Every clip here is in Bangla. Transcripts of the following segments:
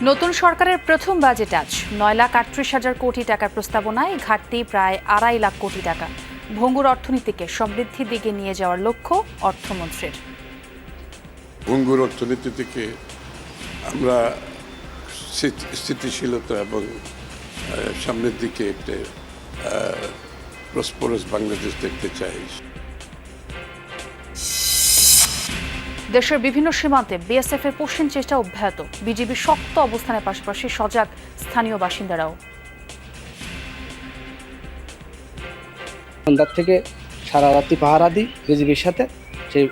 নতুন সরকারের প্রথম বাজেট আজ 9,38,000 কোটি টাকার প্রস্তাবনায় ঘাটতি প্রায় 2.5 লাখ কোটি টাকা। ভঙ্গুর অর্থনীতিকে সমৃদ্ধির দিকে নিয়ে যাওয়ার লক্ষ্য অর্থমন্ত্রীর। ভঙ্গুর অর্থনীতি থেকে আমরা স্থিতিশীলতা এবং সামনের দিকে একটা প্রসপারাস বাংলাদেশ দেখতে চাই। দেশের বিভিন্ন সীমান্তে বিএসএফ এর পুশিং চেষ্টা অব্যাহত। বিজিবির শক্ত অবস্থানের পাশাপাশি সজাগ স্থানীয় বাসিন্দারাও। সন্ধ্যার থেকে সারা রাত্রি পাহারা দিই বিজিবির সাথে, সেই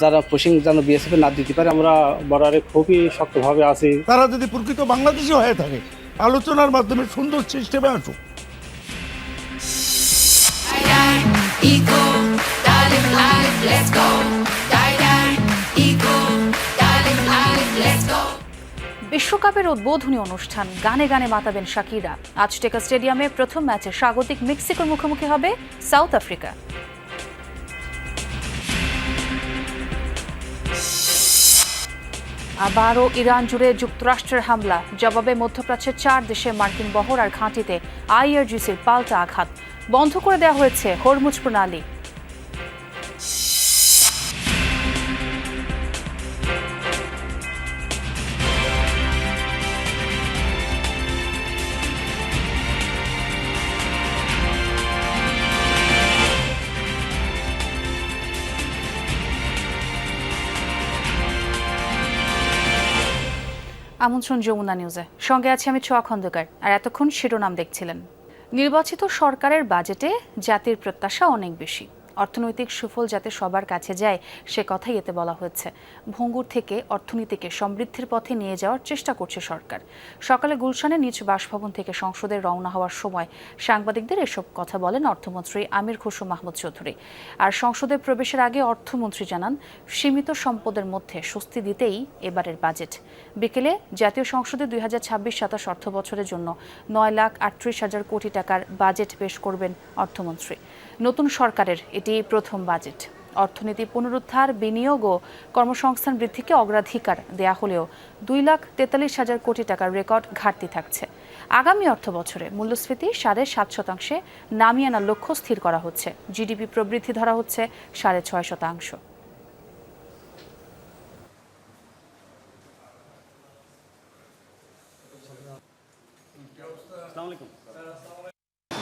যারা পুশিং যেন বিএসএফ না দিতে পারে। আমরা বর্ডারে খুবই শক্তভাবে আছি। তারা যদি প্রকৃত বাংলাদেশি হয়ে থাকে, আলোচনার মাধ্যমে সুন্দর সিস্টেমে আসুক। বিশ্বকাপের উদ্বোধনী অনুষ্ঠান গানে গানে মাতাবেন শাকিরা। আজটেকা স্টেডিয়ামে প্রথম ম্যাচে স্বাগতিক মেক্সিকোর মুখোমুখি হবে সাউথ আফ্রিকা। আবারও ইরান জুড়ে যুক্তরাষ্ট্রের হামলা, জবাবে মধ্যপ্রাচ্যের 4 দেশে মার্কিন বহর আর ঘাঁটিতে আইআরজিসির পাল্টা আঘাত। বন্ধ করে দেওয়া হয়েছে হরমুজ প্রণালী। আমন্ত্রণ যমুনা নিউজে, সঙ্গে আছি আমি ছোয়া খন্দকার। আর এতক্ষণ শিরোনাম দেখছিলেন। নির্বাচিত সরকারের বাজেটে জাতির প্রত্যাশা অনেক বেশি। অর্থনৈতিক সুফল যাতে সবার কাছে যায় সে কথাই এতে বলা হয়েছে। ভঙ্গুর থেকে অর্থনীতিকে সমৃদ্ধির পথে নিয়ে যাওয়ার চেষ্টা করছে সরকার। সকালে গুলশানে নিজ বাসভবন থেকে সংসদে রওনা হওয়ার সময় সাংবাদিকদের এসব কথা বলেন অর্থমন্ত্রী আমির খসরু মাহমুদ চৌধুরী। আর সংসদে প্রবেশের আগে অর্থমন্ত্রী জানান, সীমিত সম্পদের মধ্যে স্বস্তি দিতেই এবারের বাজেট। বিকেলে জাতীয় সংসদে 2026-27 অর্থ বছরের জন্য 9,38,000 কোটি টাকার বাজেট পেশ করবেন অর্থমন্ত্রী। নতুন সরকারের এটি প্রথম বাজেট। অর্থনীতি পুনরুদ্ধার, বিনিয়োগ ও কর্মসংস্থান বৃদ্ধিকে অগ্রাধিকার দেয়া হলেও 2,43,000 কোটি টাকার রেকর্ড ঘাটতি থাকছে। আগামী অর্থ বছরে মূল্যস্ফীতি 7.5% নামিয়ে আনার লক্ষ্য স্থির করা হচ্ছে। জিডিপি প্রবৃদ্ধি ধরা হচ্ছে 6.5%।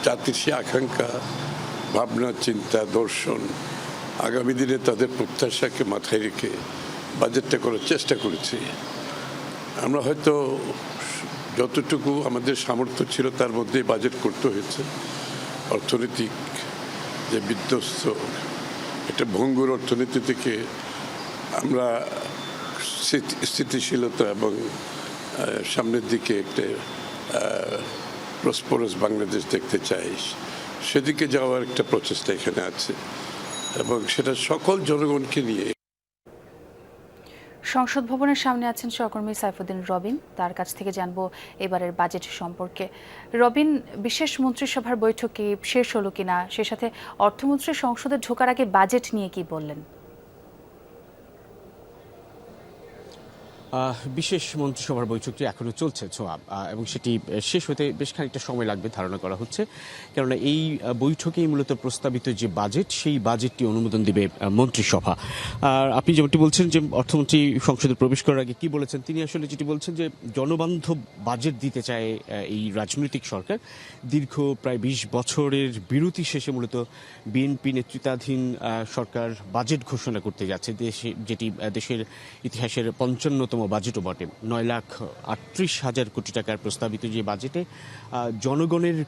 জাতির সে আকাঙ্ক্ষা, ভাবনা, চিন্তা, দর্শন, আগামী দিনে তাদের প্রত্যাশাকে মাথায় রেখে বাজেটটা করার চেষ্টা করেছি। আমরা হয়তো যতটুকু আমাদের সামর্থ্য ছিল তার মধ্যে বাজেট করতে হয়েছে। অর্থনৈতিক যে বিধ্বস্ত একটা ভঙ্গুর অর্থনীতি থেকে আমরা স্থিতিশীলতা এবং সামনের দিকে একটা প্রসপারাস বাংলাদেশ দেখতে চাই, সেদিকে যাওয়ার একটা প্রচেষ্টা এখানে আছে এবং সেটা সকল জনগণকে নিয়ে। সংসদ ভবনের সামনে আছেন সহকর্মী সাইফুদ্দিন রবিন, তার কাছ থেকে জানবো এবারের বাজেট সম্পর্কে। রবিন, বিশেষ মন্ত্রিসভার বৈঠক কি শেষ হলো কিনা, সে সাথে অর্থমন্ত্রী সংসদে ঢোকার আগে বাজেট নিয়ে কি বললেন? বিশেষ মন্ত্রিসভার বৈঠকটি এখনো চলছে ছোঁয়া, এবং সেটি শেষ হতে বেশ খানিকটা সময় লাগবে ধারণা করা হচ্ছে। কেননা এই বৈঠকেই মূলত প্রস্তাবিত যে বাজেট, সেই বাজেটটি অনুমোদন দিবে মন্ত্রিসভা। আর আপনি যেমনটি বলছেন যে অর্থমন্ত্রী সংসদে প্রবেশ করার আগে কি বলেছেন, তিনি আসলে যেটি বলছেন যে জনবান্ধব বাজেট দিতে চায় এই রাজনৈতিক সরকার। দীর্ঘ প্রায় 20 বছরের বিরতি শেষে মূলত বিএনপি নেতৃত্বাধীন সরকার বাজেট ঘোষণা করতে যাচ্ছে, যেটি দেশের ইতিহাসের 55তম বাজেটও বটে। 9,38,000 কোটি টাকার প্রস্তাবিত যে বাজেটে জনগণের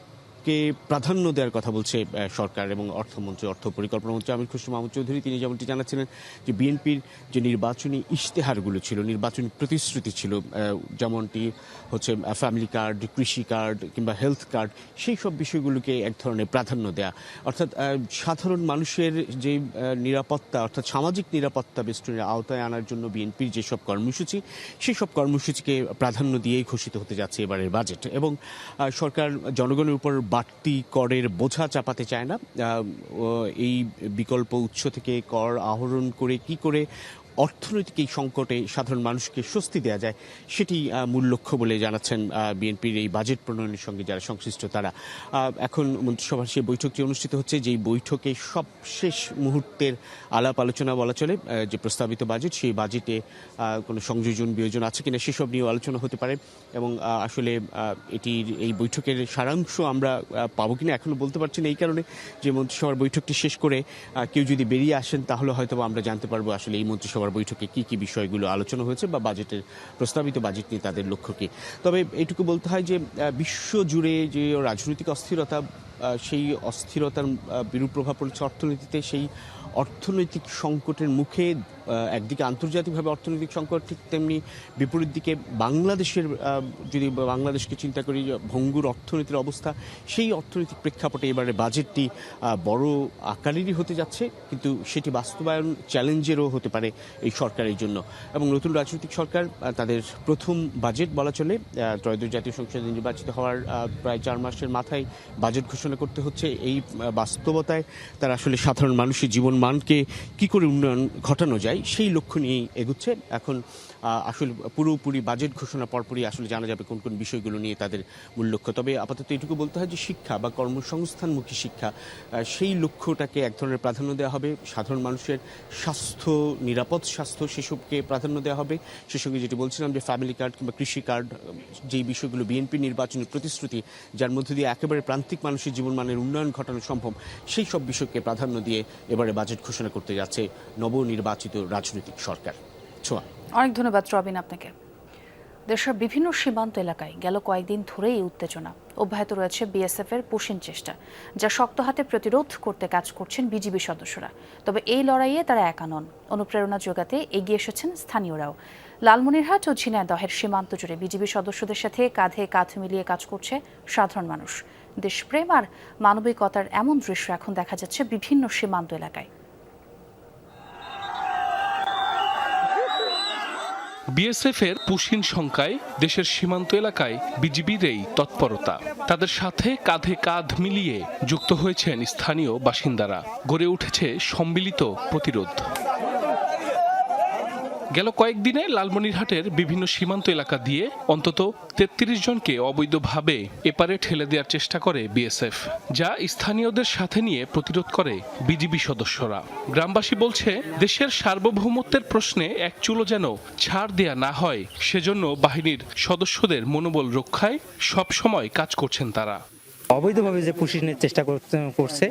কে প্রাধান্য দেওয়ার কথা বলছে সরকার এবং অর্থমন্ত্রী, অর্থ পরিকল্পনা মন্ত্রী আমির খসরু মাহমুদ চৌধুরী। তিনি যেমনটি জানাচ্ছিলেন যে বিএনপির যে নির্বাচনী ইশতেহারগুলো ছিল, নির্বাচনী প্রতিশ্রুতি ছিল, যেমনটি হচ্ছে ফ্যামিলি কার্ড, কৃষি কার্ড কিংবা হেলথ কার্ড, সেই সব বিষয়গুলোকে এক ধরনের প্রাধান্য দেয়া, অর্থাৎ সাধারণ মানুষের যে নিরাপত্তা, অর্থাৎ সামাজিক নিরাপত্তা বেষ্টনীর আওতায় আনার জন্য বিএনপির যেসব কর্মসূচি, সেই সব কর্মসূচিকে প্রাধান্য দিয়েই ঘোষিত হতে যাচ্ছে এবারের বাজেট। এবং সরকার জনগণের উপর বাড়তি করের বোঝা চাপাতে চায় না। এই বিকল্প উৎস থেকে কর আহরণ করে কি করে অর্থনৈতিক এই সংকটে সাধারণ মানুষকে স্বস্তি দেওয়া যায় সেটি মূল লক্ষ্য বলে জানাচ্ছেন বিএনপির এই বাজেট প্রণয়নের সঙ্গে যারা সংশ্লিষ্ট তারা। এখন মন্ত্রিসভার সেই বৈঠকটি অনুষ্ঠিত হচ্ছে, যেই বৈঠকে সবশেষ মুহূর্তের আলাপ আলোচনা বলা চলে। যে প্রস্তাবিত বাজেট, সেই বাজেটে কোনো সংযোজন বিয়োজন আছে কিনা সেসব নিয়েও আলোচনা হতে পারে এবং আসলে এটির এই বৈঠকের সারাংশ আমরা পাবো কিনা এখনো বলতে পারছি না, এই কারণে যে মন্ত্রিসভার বৈঠকটি শেষ করে কেউ যদি বেরিয়ে আসেন তাহলে হয়তো আমরা জানতে পারবো আসলে এই মন্ত্রিসভার বৈঠকে কি কি বিষয়গুলো আলোচনা হয়েছে বা বাজেটের প্রস্তাবিত বাজেট নিয়ে তাদের লক্ষ্য কি। তবে এইটুকু বলতে হয় যে বিশ্বজুড়ে যে রাজনৈতিক অস্থিরতা, সেই অস্থিরতার বিরূপ প্রভাব পড়েছে অর্থনীতিতে। সেই অর্থনৈতিক সংকটের মুখে একদিকে আন্তর্জাতিকভাবে অর্থনৈতিক সংকট, ঠিক তেমনি বিপরীত দিকে বাংলাদেশের, যদি বাংলাদেশকে চিন্তা করি, ভঙ্গুর অর্থনীতির অবস্থা, সেই অর্থনৈতিক প্রেক্ষাপটে এবারে বাজেটটি বড় আকারেরই হতে যাচ্ছে, কিন্তু সেটি বাস্তবায়ন চ্যালেঞ্জেরও হতে পারে এই সরকারের জন্য। এবং নতুন রাজনৈতিক সরকার তাদের প্রথম বাজেট বলা চলে, ত্রয়োদশ জাতীয় সংসদে নির্বাচিত হওয়ার প্রায় 4 মাসের মাথায় বাজেট ঘোষণা করতে হচ্ছে। এই বাস্তবতায় তারা আসলে সাধারণ মানুষের জীবনমানকে কি করে উন্নয়ন ঘটানো যায় সেই লক্ষ্য নিয়েই এগুচ্ছে। এখন আসলে পুরোপুরি বাজেট ঘোষণা পরপরই আসলে জানা যাবে কোন কোন বিষয়গুলো নিয়ে তাদের মূল লক্ষ্য। তবে আপাতত এটুকু বলতে হয় যে শিক্ষা বা কর্মসংস্থানমুখী শিক্ষা, সেই লক্ষ্যটাকে এক ধরনের প্রাধান্য দেওয়া হবে। সাধারণ মানুষের স্বাস্থ্য, নিরাপদ স্বাস্থ্য, সেসবকে প্রাধান্য দেওয়া হবে। সে সঙ্গে যেটি বলছিলাম যে ফ্যামিলি কার্ড কিংবা কৃষি কার্ড, যেই বিষয়গুলো বিএনপি নির্বাচনী প্রতিশ্রুতি, যার মধ্যে দিয়ে একেবারে প্রান্তিক মানুষের জীবনমানের উন্নয়ন ঘটানো সম্ভব, সেই সব বিষয়কে প্রাধান্য দিয়ে এবারে বাজেট ঘোষণা করতে যাচ্ছে নবনির্বাচিত রাজনৈতিক সরকার। ছোঁয়া। অনেক ধন্যবাদ রবিন আপনাকে। দেশের বিভিন্ন সীমান্ত এলাকায় গেল কয়েকদিন ধরেই উত্তেজনা অব্যাহত রয়েছে। বিএসএফ এর পুশিন চেষ্টা, যা শক্ত হাতে প্রতিরোধ করতে কাজ করছেন বিজিবি সদস্যরা। তবে এই লড়াইয়ে তারা একা নন, অনুপ্রেরণা যোগাতে এগিয়ে এসেছেন স্থানীয়রাও। লালমনিরহাট ও ঝিনাইদহের সীমান্ত জুড়ে বিজিবি সদস্যদের সাথে কাঁধে কাঁধ মিলিয়ে কাজ করছে সাধারণ মানুষ। দেশপ্রেম আর মানবিকতার এমন দৃশ্য এখন দেখা যাচ্ছে বিভিন্ন সীমান্ত এলাকায়। বিএসএফ এর পুশিন সংখ্যায় দেশের সীমান্ত এলাকায় বিজিবির এই তৎপরতা, তাদের সাথে কাঁধে কাঁধ মিলিয়ে যুক্ত হয়েছেন স্থানীয় বাসিন্দারা। গড়ে উঠেছে সম্মিলিত প্রতিরোধ। গেল কয়েকদিনে লালমনিরহাটের বিভিন্ন সীমান্ত এলাকা দিয়ে অন্তত ৩৩ জনকে অবৈধভাবে এপারে ঠেলে দেওয়ার চেষ্টা করে বিএসএফ, যা স্থানীয়দের সাথে নিয়ে প্রতিরোধ করে বিজিবি সদস্যরা। গ্রামবাসী বলছে, দেশের সার্বভৌমত্বের প্রশ্নে এক চুলো যেন ছাড় দেয়া না হয়, সেজন্য বাহিনীর সদস্যদের মনোবল রক্ষায় সবসময় কাজ করছেন তারা। অবৈধভাবে যে পুশিনের চেষ্টা করছে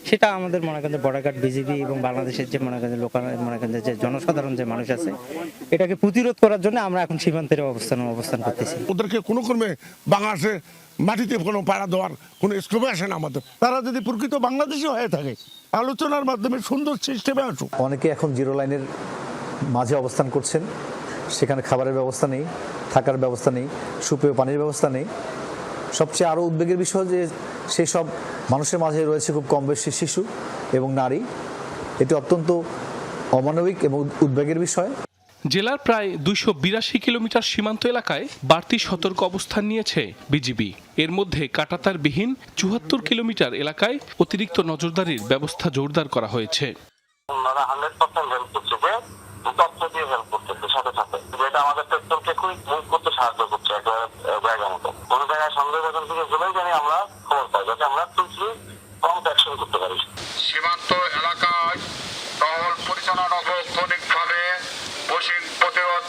সেটা আমাদের মনে করেন বর্ডার গার্ড, বিজিবি এবং বাংলাদেশের যে মনে করেন লোকাল মনে করেন যে জনসাধারণ যে মানুষ আছে, এটাকে প্রতিরোধ করার জন্য আমরা এখন সীমান্তের অবস্থান করতেছি। ওদেরকে কোনো ক্রমে বাংলাদেশে মাটিতে কোনো পাড়া দেওয়ার কোনো স্কোপে আসে না আমাদের। তারা যদি প্রকৃত বাংলাদেশি হয়ে থাকে, আলোচনার মাধ্যমে সুন্দর সিস্টেমে আসুক। অনেকে এখন জিরো লাইনের মাঝে অবস্থান করছেন, সেখানে খাবারের ব্যবস্থা নেই, থাকার ব্যবস্থা নেই, সুপেয় পানির ব্যবস্থা নেই। সবচেয়ে আরও উদ্বেগের বিষয় যে সেই সব মানুষের মাঝে রয়েছে খুব কম বেশি শিশু এবং নারী। এটি অত্যন্ত অমানবিক এবং উদ্বেগের বিষয়। জেলার প্রায় 282 কিলোমিটার সীমান্ত এলাকায় বাড়তি সতর্ক অবস্থান নিয়েছে বিজিবি। এর মধ্যে কাঁটাতারবিহীন 74 কিলোমিটার এলাকায় অতিরিক্ত নজরদারির ব্যবস্থা জোরদার করা হয়েছে। তথ্য দিয়ে হেল্প করতেছে সাথে সাথে, যেটা আমাদের সেক্টরকে খুবই মুভ করতে সাহায্য করছে একেবারে জায়গা মতো। কোনো জায়গায় সন্দেহভাজন থেকে গেলেই জানি আমরা খবর পাই, যাতে আমরা কুইকলি প্রম্পট অ্যাকশন করতে পারি। সীমান্ত এলাকায় টহল পরিচালনা তাৎক্ষণিকভাবে পুশিন প্রতিরোধ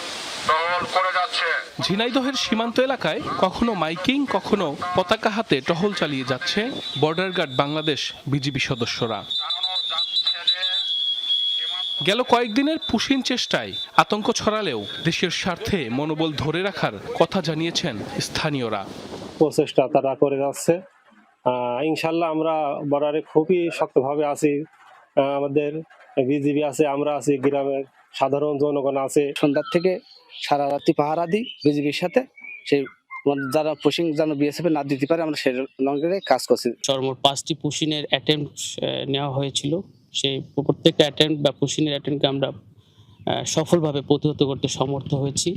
টহল করে যাচ্ছে। ঝিনাইদহের সীমান্ত এলাকায় কখনো মাইকিং, কখনো পতাকা হাতে টহল চালিয়ে যাচ্ছে বর্ডার গার্ড বাংলাদেশ বিজিবি সদস্যরা। গেল কয়েকদিনের পুশিন চেষ্টায় আতঙ্ক ছড়ালেও দেশের স্বার্থে মনোবল ধরে রাখার কথা জানিয়েছেন স্থানীয়রা। প্রচেষ্টা তারা করে যাচ্ছে। ইনশাল্লাহ আমরা বর্ডারে খুবই শক্তভাবে আছি। আমাদের বিজিবি আছে, আমরা আছি, গ্রামের সাধারণ জনগণ আছে। সন্ধ্যার থেকে সারা রাত্রি পাহারা দিই বিজিবির সাথে। সেই যারা পুশিং যেন বিএসএফ না দিতে পারে, আমরা সেই লঙ্গে কাজ করছি। সর্বমোট 5টি পুশিনের অ্যাটেম্পট নেওয়া হয়েছিল। সেই প্রত্যেকটা অ্যাটেম্পট বা পুশিনের অ্যাটেম্পটকে আমরা সফলভাবে প্রতিহত করতে সমর্থ হয়েছি।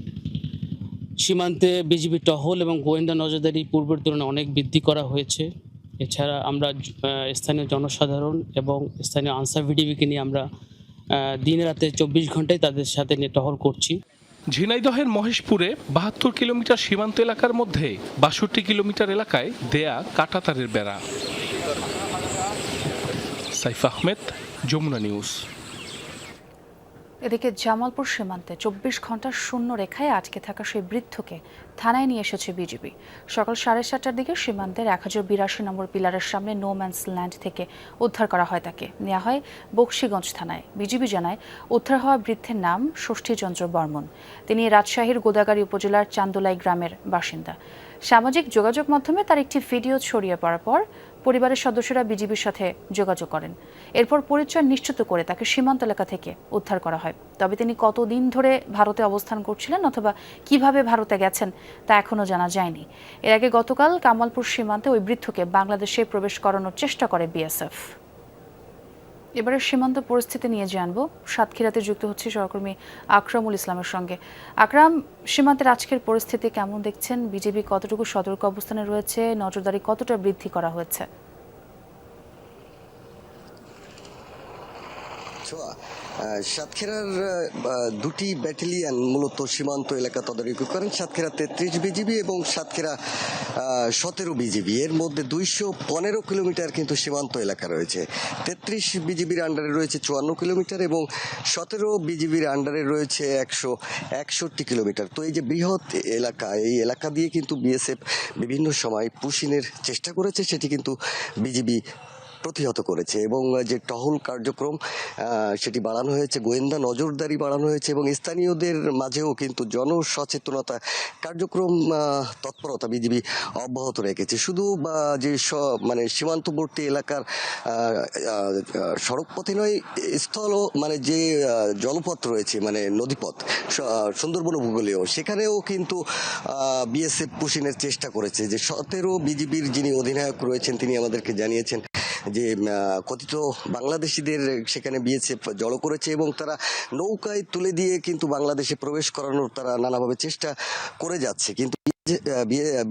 সীমান্তে বিজিবি টহল এবং গোয়েন্দা নজরদারি পূর্বের তুলনায় অনেক বৃদ্ধি করা হয়েছে। এছাড়া আমরা স্থানীয় জনসাধারণ এবং স্থানীয় আনসার ভিডিবিকে নিয়ে আমরা দিন রাতে 24 ঘন্টায় তাদের সাথে নিয়ে টহল করছি। ঝিনাইদহের মহেশপুরে 72 কিলোমিটার সীমান্ত এলাকার মধ্যে 62 কিলোমিটার এলাকায় দেয়া কাঁটাতারের বেড়া। সাইফ আহমেদ, যমুনা নিউজ। এদিকে জামালপুর সীমান্তে 24 ঘন্টা শূন্য রেখায় আটকে থাকা সেই বৃদ্ধকে থানায় নিয়ে এসেছে বিজিবি। সকাল 7:30টার দিকে সীমান্তের 1082 নম্বর পিলারের সামনে নো ম্যানস ল্যান্ড থেকে উদ্ধার করা হয় তাকে। নেওয়া হয় বকশীগঞ্জ থানায়। বিজিবি জানায় উদ্ধার হওয়া বৃদ্ধের নাম ষষ্ঠীচন্দ্র বর্মন। তিনি রাজশাহীর গোদাগাড়ী উপজেলার চান্দুলাই গ্রামের বাসিন্দা। সামাজিক যোগাযোগ মাধ্যমে তার একটি ভিডিও ছড়িয়ে পড়ার পর পরিবারের সদস্যরা বিজিবির সাথে যোগাযোগ করেন। এরপর পরিচয় নিশ্চিত করে তাকে সীমান্ত এলাকা থেকে উদ্ধার করা হয়। তবে তিনি কতদিন ধরে ভারতে অবস্থান করছিলেন অথবা কিভাবে ভারতে গেছেন তা এখনও জানা যায়নি। এর আগে গতকাল কামালপুর সীমান্তে ওই বৃদ্ধকে বাংলাদেশে প্রবেশ করানোর চেষ্টা করে বিএসএফ। এবারে সীমান্ত পরিস্থিতি নিয়ে জানবো। সাতক্ষীরাতে যুক্ত হচ্ছে সহকর্মী আকরামুল ইসলামের সঙ্গে। আকরাম, সীমান্তের আজকের পরিস্থিতি কেমন দেখছেন? বিজিবি কতটুকু সতর্ক অবস্থানে রয়েছে? নজরদারি কতটা বৃদ্ধি করা হয়েছে? সাতক্ষীরার দুটি ব্যাটালিয়ন মূলত সীমান্ত এলাকা তদারকি করেন। সাতক্ষীরা 33 বিজিবি এবং সাতক্ষীরা 17 বিজিবি। এর মধ্যে 215 কিলোমিটার কিন্তু সীমান্ত এলাকা রয়েছে। 33 বিজিবির আন্ডারে রয়েছে 54 কিলোমিটার এবং 17 বিজিবির আন্ডারে রয়েছে 161 কিলোমিটার। তো এই যে বৃহৎ এলাকা, এই এলাকা দিয়ে কিন্তু বিএসএফ বিভিন্ন সময় পুশিনের চেষ্টা করেছে, সেটি কিন্তু বিজিবি প্রতিহত করেছে এবং যে টহল কার্যক্রম সেটি বাড়ানো হয়েছে, গোয়েন্দা নজরদারি বাড়ানো হয়েছে এবং স্থানীয়দের মাঝেও কিন্তু জনসচেতনতা কার্যক্রম তৎপরতা বিজিবি অব্যাহত রেখেছে। শুধু যে মানে সীমান্তবর্তী এলাকার সড়কপথে নয়, স্থল মানে যে জলপথ রয়েছে, মানে নদীপথ, সুন্দরবন উপকূলেও সেখানেও কিন্তু বিএসএফ পুশিনের চেষ্টা করেছে। যে 17 বিজিবির যিনি অধিনায়ক রয়েছেন তিনি আমাদেরকে জানিয়েছেন যে কথিত বাংলাদেশিদের সেখানে বিএসএফ জড়ো করেছে এবং তারা নৌকায় তুলে দিয়ে কিন্তু বাংলাদেশে প্রবেশ করানোর তারা নানাভাবে চেষ্টা করে যাচ্ছে। কিন্তু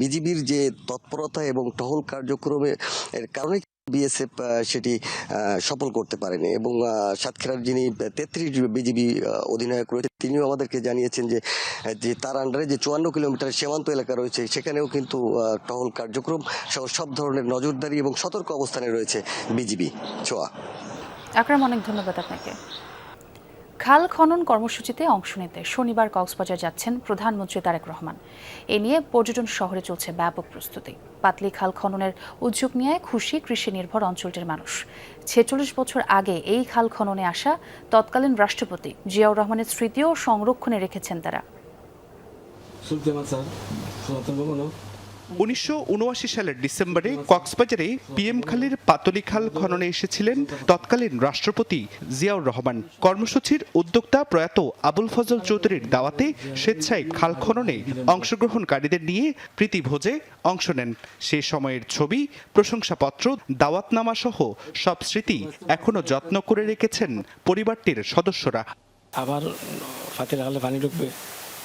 বিজিবির যে তৎপরতা এবং টহল কার্যক্রমের কারণে বিএসএফ সেটি সফল করতে পারেনি এবং সাতক্ষীরার যিনি 33 বিজিবি অধিনায়ক রয়েছে তিনিও আমাদেরকে জানিয়েছেন যে তার আন্ডারে যে 54 কিলোমিটার সীমান্ত এলাকা রয়েছে সেখানেও কিন্তু টহল কার্যক্রম সহ সব ধরনের নজরদারি এবং সতর্ক অবস্থানে রয়েছে বিজিবি। ছোয়া আকরাম, অনেক ধন্যবাদ আপনাকে। খাল খনন কর্মসূচিতে অংশ নিতে শনিবার কক্সবাজার যাচ্ছেন প্রধানমন্ত্রী তারেক রহমান। এ নিয়ে পর্যটন শহরে চলছে ব্যাপক প্রস্তুতি। পাতলি খাল খননের উদ্যোগ নিয়ে খুশি কৃষি নির্ভর অঞ্চলটির মানুষ। 46 বছর আগে এই খাল খননে আসা তৎকালীন রাষ্ট্রপতি জিয়াউর রহমানের স্মৃতিও সংরক্ষণে রেখেছেন তারা। 1979 সালের ডিসেম্বরে কক্সবাজারে পিএম খালির পাতলি খাল খননে এসেছিলেন তৎকালীন রাষ্ট্রপতি জিয়াউর রহমান। কর্মসূচির উদ্যোক্তা প্রয়াত আবুল ফজল চৌধুরীর দাওয়াতে স্বেচ্ছায় খাল খননে অংশগ্রহণকারীদের নিয়ে প্রীতিভোজে অংশ নেন। সে সময়ের ছবি, প্রশংসাপত্র, দাওয়াতনামা সহ সব স্মৃতি এখনো যত্ন করে রেখেছেন পরিবারটির সদস্যরা। আবার ফাতির খালে পানি ঢুকবে,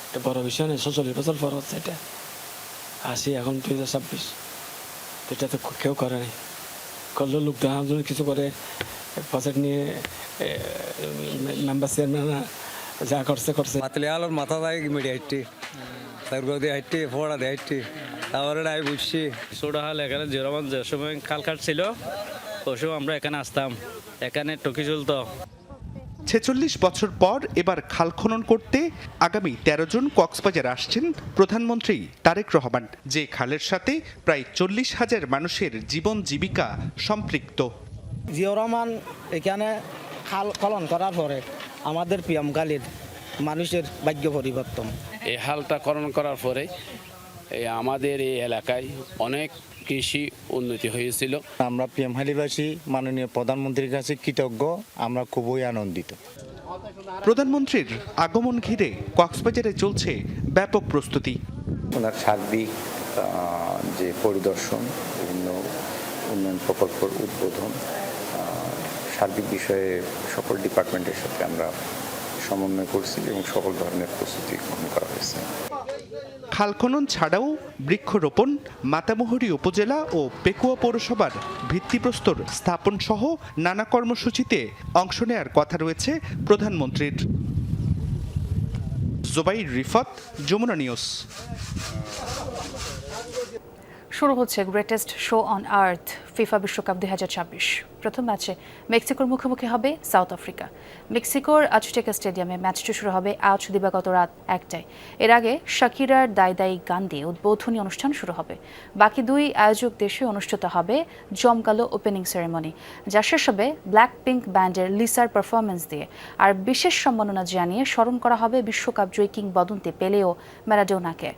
এটা বড় বিষয় নেই। 46 বছর পর হচ্ছে এটা। আসি এখন 2026, এটা তো কেউ করে নাই। করলেও লোক দেখার জন্য কিছু করে, প্রজেক্ট নিয়ে মেম্বার চেয়ারম্যানরা যা করছে। পাতলি আলোর মাথা যায় মিডিয়া হাইটটি, তারপর দিয়ে হাইটটি, ফোড়া দিয়ে হাইটটি, তারপরে আমি বুঝছি ছোটো হাল এখানে যে সময় খাল কাটছিল ওই সময় আমরা এখানে আসতাম, এখানে টকি চলতো। 46 বছর পর এবার খাল খনন করতে আগামী 13 জন কক্সবাজার আসছেন প্রধানমন্ত্রী তারেক রহমান। যে খালের সাথে প্রায় 40,000 মানুষের জীবন জীবিকা সম্পৃক্ত। জিয়াউর রহমান এখানে খাল খনন করার পরে আমাদের পিএম খালির মানুষের ভাগ্য পরিবর্তন। এই হালটা খনন করার পরে আমাদের এই এলাকায় অনেক কৃষি উন্নতি হয়েছিল। আমরা পিএম খালিবাসী মাননীয় প্রধানমন্ত্রীর কাছে কৃতজ্ঞ, আমরা খুবই আনন্দিত। প্রধানমন্ত্রীর আগমন ঘিরে কক্সবাজারে চলছে ব্যাপক প্রস্তুতি। ওনার সার্বিক যে পরিদর্শন, বিভিন্ন উন্নয়ন প্রকল্পের উদ্বোধন, সার্বিক বিষয়ে সকল ডিপার্টমেন্টের সাথে আমরা সমন্বয় করছি এবং সকল ধরনের প্রস্তুতি গ্রহণ করা হয়েছে। খাল খনন ছাড়াও বৃক্ষরোপণ, মাতামুহুরী উপজেলা ও পেকুয়া পৌরসভার ভিত্তিপ্রস্তর স্থাপন সহ নানা কর্মসূচিতে অংশ নেয়ার কথা রয়েছে প্রধানমন্ত্রীর। জুবাইর রিফাত, যমুনা নিউজ। শুরু হচ্ছে greatest show on earth FIFA বিশ্বকাপ 2026। প্রথম ম্যাচে মেক্সিকোর মুখোমুখি হবে সাউথ আফ্রিকা। মেক্সিকোর আজটেকা স্টেডিয়ামে ম্যাচটি শুরু হবে আজ দিবাগত রাত 1টায়। এর আগে শাকিরার দাই দাই গান দিয়ে উদ্বোধনী অনুষ্ঠান শুরু হবে। বাকি দুই আয়োজক দেশে অনুষ্ঠিত হবে জমকালো ওপেনিং সেরেমনি, যা শেষ হবে ব্ল্যাক পিঙ্ক ব্যান্ডের লিসার পারফরমেন্স দিয়ে। আর বিশেষ সম্মাননা জানিয়ে স্মরণ করা হবে বিশ্বকাপ জয়ী কিংবদন্তি পেলে ও ম্যারাডোনাকে।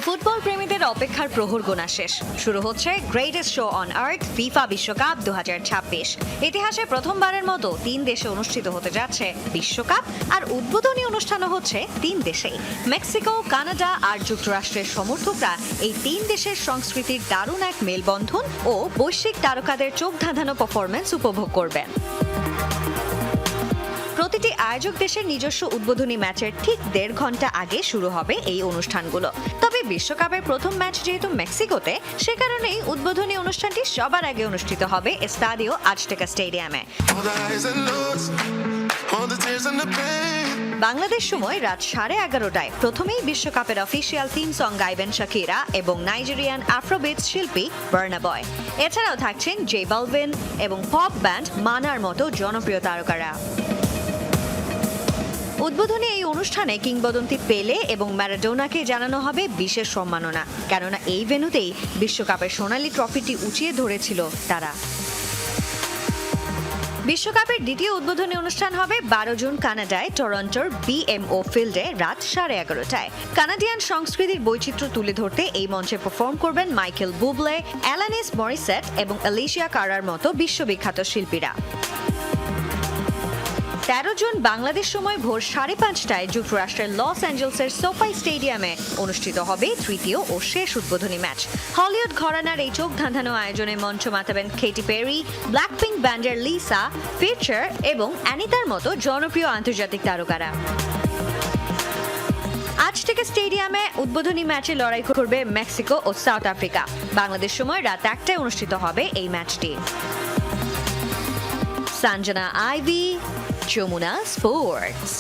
ফুটবল প্রেমীদের অপেক্ষার প্রহর গোনা শেষ। শুরু হচ্ছে greatest show on earth FIFA বিশ্বকাপ 2026। ইতিহাসে প্রথমবারের মতো 3 দেশে অনুষ্ঠিত হতে যাচ্ছে বিশ্বকাপ, আর উদ্বোধনী অনুষ্ঠানও হচ্ছে 3 দেশেই। মেক্সিকো, কানাডা আর যুক্তরাষ্ট্রের সমর্থকরা এই 3 দেশের সংস্কৃতির দারুণ এক মেলবন্ধন ও বৈশ্বিক তারকাদের চোখ ধাঁধানো পারফরমেন্স উপভোগ করবেন। প্রতিটি আয়োজক দেশের নিজস্ব উদ্বোধনী ম্যাচের ঠিক 1.5 ঘন্টা আগে শুরু হবে এই অনুষ্ঠানগুলো। তবে বিশ্বকাপের প্রথম ম্যাচ যেহেতু মেক্সিকোতে, সে কারণেই উদ্বোধনী অনুষ্ঠানটি সবার আগে অনুষ্ঠিত হবে এস্তাদিও আজটেকা স্টেডিয়ামে। বাংলাদেশ সময় রাত 11:30টায় প্রথমেই বিশ্বকাপের অফিসিয়াল থিম সং গাইবেন শাকিরা এবং নাইজেরিয়ান আফ্রোবিটস শিল্পী বার্না বয়। এছাড়াও থাকছেন জে বালভিন এবং পপ ব্যান্ড মানার মতো জনপ্রিয় তারকারা। উদ্বোধনী এই অনুষ্ঠানে কিংবদন্তি পেলে এবং ম্যারাডোনাকে জানানো হবে বিশেষ সম্মাননা, কেননা এই ভেন্যুতেই বিশ্বকাপের সোনালী ট্রফিটি উঁচিয়ে ধরেছিল তারা। বিশ্বকাপের দ্বিতীয় উদ্বোধনী অনুষ্ঠান হবে 12 জুন কানাডায় টরন্টোর BMO ফিল্ডে রাত 11:30টায়। কানাডিয়ান সংস্কৃতির বৈচিত্র্য তুলে ধরতে এই মঞ্চে পারফর্ম করবেন মাইকেল বুবলে, অ্যালানিস মরিসেট এবং অ্যালিশিয়া কারার মতো বিশ্ববিখ্যাত শিল্পীরা। 13 জুন বাংলাদেশ সময় ভোর 5:30টায় যুক্তরাষ্ট্রের লস অ্যাঞ্জেলসের সোফাই স্টেডিয়ামে অনুষ্ঠিত হবে তৃতীয় ও শেষ উদ্বোধনী ম্যাচ। হলিউড ঘরানার এই চোখ ধাঁধানো আয়োজনে মঞ্চ মাতাবেন কেটি পেরি, ব্ল্যাক পিঙ্ক ব্যান্ডের লিসা, ফিউচার এবং অ্যানিতার মতো জনপ্রিয় আন্তর্জাতিক তারকারা। আজ থেকে স্টেডিয়ামে উদ্বোধনী ম্যাচে লড়াই করবে মেক্সিকো ও সাউথ আফ্রিকা। বাংলাদেশ সময় রাত 1টায় অনুষ্ঠিত হবে এই ম্যাচটি। Sanjana Ivy, Jamuna sports.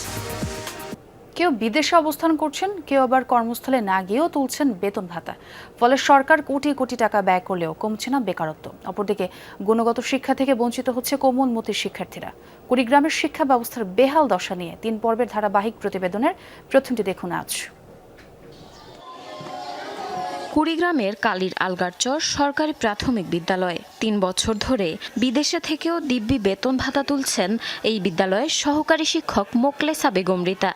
কেউ বিদেশে অবস্থান করছেন, কেউ আবার কর্মস্থলে না গিয়েও তুলছেন বেতন ভাতা। ফলে সরকার কোটি কোটি টাকা ব্যয় করলেও কমছে না বেকারত্ব। অপরদিকে গুণগত শিক্ষা থেকে বঞ্চিত হচ্ছে কোমলমতির শিক্ষার্থীরা। কুড়িগ্রামের শিক্ষা ব্যবস্থার বেহাল দশা নিয়ে 3 পর্বের ধারাবাহিক প্রতিবেদনের প্রথমটি দেখুন আজ। কুড়িগ্রামের কালীর আলগারচর সরকারি প্রাথমিক বিদ্যালয়ে 3 বছর ধরে বিদেশে থেকেও দিব্যি বেতন ভাতা তুলছেন এই বিদ্যালয়ের সহকারী শিক্ষক মোকলেসা বেগম রিতা।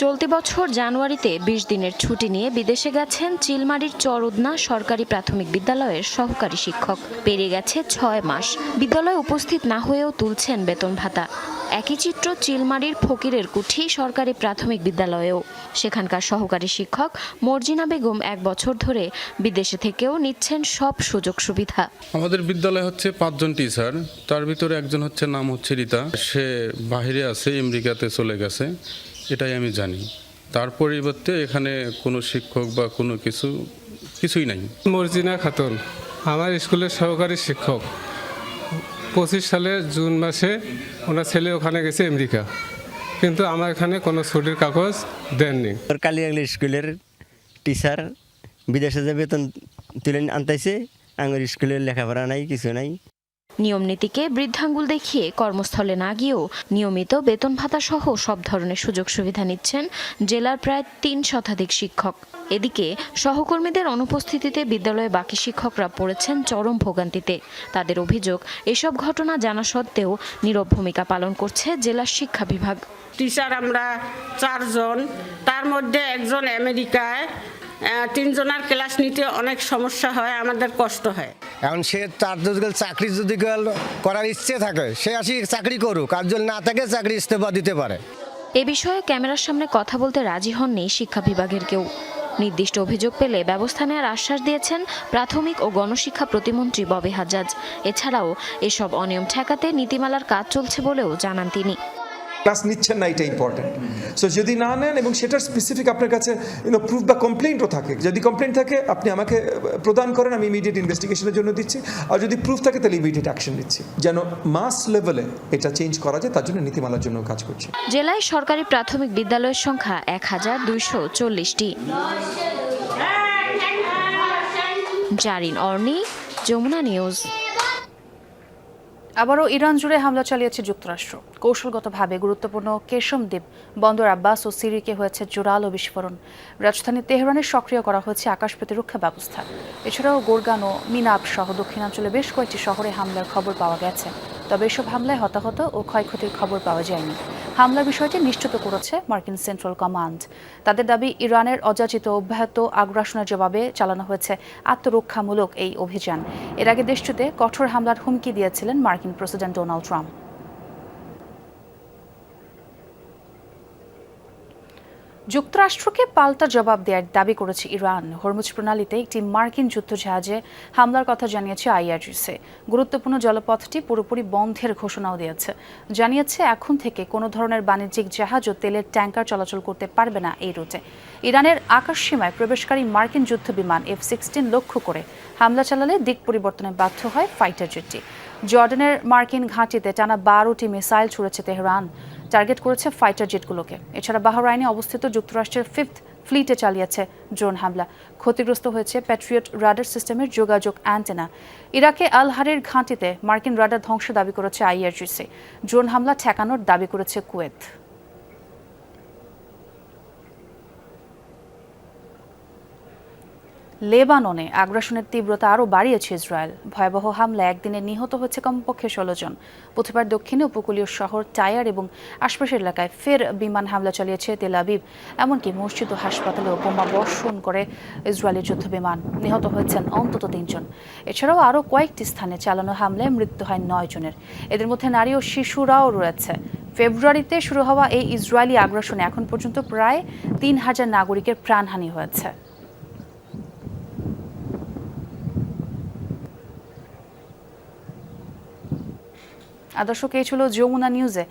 চলতি বছর জানুয়ারিতে 20 দিনের ছুটি নিয়ে বিদেশে গেছেন চিলমারির চরউদনা সরকারি প্রাথমিক বিদ্যালয়ের সহকারী শিক্ষক। পেরিয়ে গেছে 6 মাস, বিদ্যালয়ে উপস্থিত না হয়েও তুলছেন বেতন ভাতা। একই চিত্র চিলমারির ফকিরের কুঠি সরকারি প্রাথমিক বিদ্যালয়েও। সেখানকার সহকারী শিক্ষক মর্জিনা বেগম 1 বছর ধরে বিদেশে থেকেও নিচ্ছেন সব সুযোগ সুবিধা। আমাদের বিদ্যালয়ে হচ্ছে 5 জন টিচার, তার ভিতরে একজন হচ্ছে নাম হচ্ছে রিতা, সে বাইরে আছে, আমেরিকাতে চলে গেছে, এটাই আমি জানি। তার পরিবর্তে এখানে কোনো শিক্ষক বা কোনো কিছুই নাই। মর্জিনা খাতুন আমার স্কুলের সহকারী শিক্ষক। 25 সালের জুন মাসে ওনার ছেলে ওখানে গেছে আমেরিকা, কিন্তু আমার এখানে কোনো ছুটির কাগজ দেননি। কালিয়াগলি স্কুলের টিচার বিদেশে যে বেতন তুলে আনতেছে, আমার স্কুলের লেখাপড়া নাই, কিছু নাই। নিয়ম নীতিকে বৃদ্ধাঙ্গুল দেখিয়ে কর্মস্থলে না গিয়েও নিয়মিত বেতন ভাতা সহ সব ধরনের সুযোগ সুবিধা নিচ্ছেন জেলার প্রায় 3 শতাধিক শিক্ষক। এদিকে সহকর্মীদের অনুপস্থিতিতে বিদ্যালয়ে বাকি শিক্ষকরা পড়েছেন চরম ভোগান্তিতে। তাদের অভিযোগ, এসব ঘটনা জানা সত্ত্বেও নীরব ভূমিকা পালন করছে জেলার শিক্ষা বিভাগ। টিচার আমরা 4 জন, তার মধ্যে একজন আমেরিকায়, 3 জনের ক্লাস নিতে অনেক সমস্যা হয়, আমাদের কষ্ট হয়। এখন সে তার চাকরি যদি করার ইচ্ছে থাকে, সে আসি চাকরি করুক, আর যদি না থাকে চাকরি ইস্তফা দিতে পারে। এ বিষয়ে ক্যামেরার সামনে কথা বলতে রাজি হননি শিক্ষা বিভাগের কেউ। নির্দিষ্ট অভিযোগ পেলে ব্যবস্থা নেওয়ার আশ্বাস দিয়েছেন প্রাথমিক ও গণশিক্ষা প্রতিমন্ত্রী ববি হাজ্জাজ। এছাড়াও এসব অনিয়ম ঠেকাতে নীতিমালার কাজ চলছে বলেও জানান তিনি। ক্লাস নিচ্ছেন না, এটা ইম্পর্টেন্ট। সো যদি না নেন এবং সেটার স্পেসিফিক আপনার কাছে প্রুফ বা কমপ্লেন্টও থাকে, যদি কমপ্লেন্ট থাকে আপনি আমাকে প্রদান করেন, আমি ইমিডিয়েট ইনভেস্টিগেশনের জন্য দিচ্ছি, আর যদি প্রুফ থাকে তাহলে ইমিডিয়েট অ্যাকশন নিচ্ছি, যেন মাস লেভেলে এটা চেঞ্জ করা যায়, তার জন্য নীতিমালার জন্য কাজ করছি। জেলায় সরকারি প্রাথমিক বিদ্যালয়ের সংখ্যা 1240টি। জারিন অর্নি, যমুনা নিউজ। আবারও ইরান জুড়ে হামলা চালিয়েছে যুক্তরাষ্ট্র। কৌশলগতভাবে গুরুত্বপূর্ণ কেশম দ্বীপ বন্দর আব্বাস ও সিরিকে হয়েছে জোরালো বিস্ফোরণ। রাজধানী তেহরানে সক্রিয় করা হয়েছে আকাশ প্রতিরক্ষা ব্যবস্থা। এছাড়াও গোরগান ও মিনাব সহ দক্ষিণাঞ্চলে বেশ কয়েকটি শহরে হামলার খবর পাওয়া গেছে, তবে এসব হামলায় হতাহত ও ক্ষয়ক্ষতির খবর পাওয়া যায়নি। হামলার বিষয়টি নিশ্চিত করেছে মার্কিন সেন্ট্রাল কমান্ড। তাদের দাবি, ইরানের অযাচিত অব্যাহত আগ্রাসনের জবাবে চালানো হয়েছে আত্মরক্ষামূলক এই অভিযান। এর আগে দেশটিতে কঠোর হামলার হুমকি দিয়েছিলেন মার্কিন প্রেসিডেন্ট ডোনাল্ড ট্রাম্প। যুক্তরাষ্ট্রকে পাল্টা জবাব দেওয়ার দাবি করেছে ইরান। হরমুজ প্রণালীতে একটি মার্কিন যুদ্ধজাহাজে হামলার কথা জানিয়েছে আইআরজিসি। গুরুত্বপূর্ণ জলপথটি পুরোপুরি বন্ধের ঘোষণাও দিয়েছে। জানিয়েছে এখন থেকে কোনো ধরনের বাণিজ্যিক জাহাজ ও তেলের ট্যাঙ্কার চলাচল করতে পারবে না এই রুটে। ইরানের আকাশসীমায় প্রবেশকারী মার্কিন যুদ্ধ বিমান F-16 লক্ষ্য করে হামলা চালালে দিক পরিবর্তনে বাধ্য হয় ফাইটার জেটটি। জর্ডানের মার্কিন ঘাঁটিতে টানা 12টি মিসাইল ছুড়েছে তেহরান, টার্গেট করেছে ফাইটার জেটগুলোকে। এছাড়া বাহরাইনে অবস্থিত যুক্তরাষ্ট্রের 5th ফ্লিটে চালিয়েছে ড্রোন হামলা। ক্ষতিগ্রস্ত হয়েছে প্যাট্রিয়ট রাডার সিস্টেমের যোগাযোগ অ্যান্টেনা। ইরাকে আল হারির ঘাঁটিতে মার্কিন রাডার ধ্বংস দাবি করেছে আইআরজিসি। ড্রোন হামলা ঠেকানোর দাবি করেছে কুয়েত। লেবাননে আগ্রাসনের তীব্রতা আরও বাড়িয়েছে ইসরায়েল। ভয়াবহ হামলায় একদিনে নিহত হয়েছে কমপক্ষে 16 জন। বুধবার দক্ষিণে উপকূলীয় শহর টায়ার এবং আশপাশের এলাকায় ফের বিমান হামলা চালিয়েছে তেল আবিব। এমনকি মসজিদ ও হাসপাতালেও বোমা বর্ষণ করে ইসরায়েলি যুদ্ধ বিমান। নিহত হয়েছেন অন্তত 3 জন। এছাড়াও আরও কয়েকটি স্থানে চালানো হামলায় মৃত্যু হয় 9 জনের। এদের মধ্যে নারী ও শিশুরাও রয়েছে। ফেব্রুয়ারিতে শুরু হওয়া এই ইসরায়েলি আগ্রাসনে এখন পর্যন্ত প্রায় 3000 নাগরিকের প্রাণহানি হয়েছে। দর্শক, এই ছিল যমুনা নিউজে।